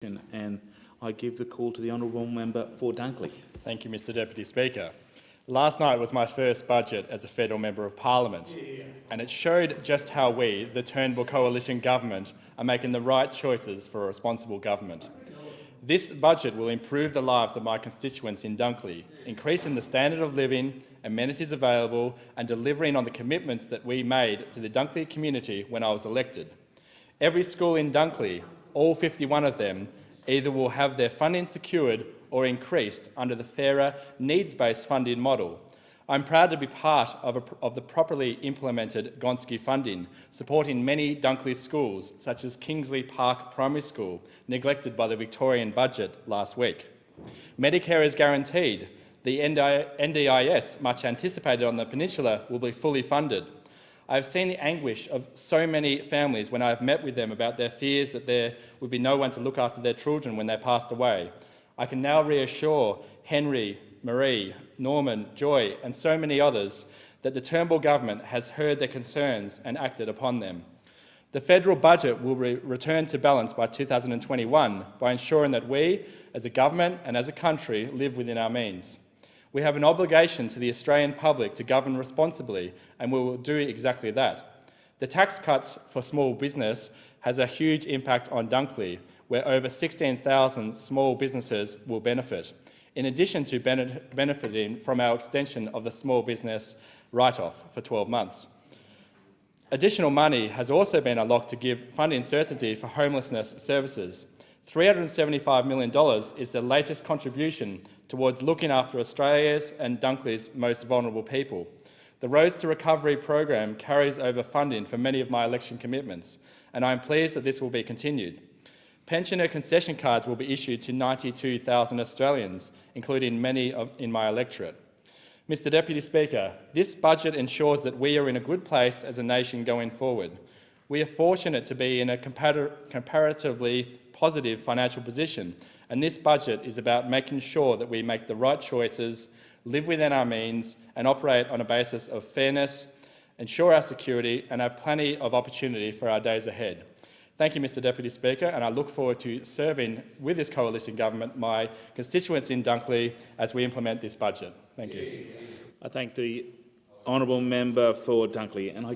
And I give the call to the honourable member for Dunkley. Thank you, Mr Deputy Speaker. Last night was my first budget as a federal member of parliament, and it showed just how we, the Turnbull Coalition government, are making the right choices for a responsible government. This budget will improve the lives of my constituents in Dunkley, increasing the standard of living, amenities available, and delivering on the commitments that we made to the Dunkley community when I was elected. Every school in Dunkley, all 51 of them, either will have their funding secured or increased under the fairer, needs-based funding model. I'm proud to be part of the properly implemented Gonski funding, supporting many Dunkley schools, such as Kingsley Park Primary School, neglected by the Victorian budget last week. Medicare is guaranteed. The NDIS, much anticipated on the Peninsula, will be fully funded. I have seen the anguish of so many families when I have met with them about their fears that there would be no one to look after their children when they passed away. I can now reassure Henry, Marie, Norman, Joy and so many others that the Turnbull government has heard their concerns and acted upon them. The federal budget will return to balance by 2021 by ensuring that we, as a government and as a country, live within our means. We have an obligation to the Australian public to govern responsibly, and we will do exactly that. The tax cuts for small business has a huge impact on Dunkley, where over 16,000 small businesses will benefit, in addition to benefiting from our extension of the small business write-off for 12 months. Additional money has also been unlocked to give funding certainty for homelessness services. $375 million is the latest contribution towards looking after Australia's and Dunkley's most vulnerable people. The Roads to Recovery program carries over funding for many of my election commitments, and I am pleased that this will be continued. Pensioner concession cards will be issued to 92,000 Australians, including many in my electorate. Mr Deputy Speaker, this budget ensures that we are in a good place as a nation going forward. We are fortunate to be in a comparatively positive financial position, and this budget is about making sure that we make the right choices, live within our means and operate on a basis of fairness, ensure our security and have plenty of opportunity for our days ahead. Thank you, Mr Deputy Speaker, and I look forward to serving with this coalition government my constituents in Dunkley as we implement this budget. Thank you. I thank the honourable member for Dunkley, and I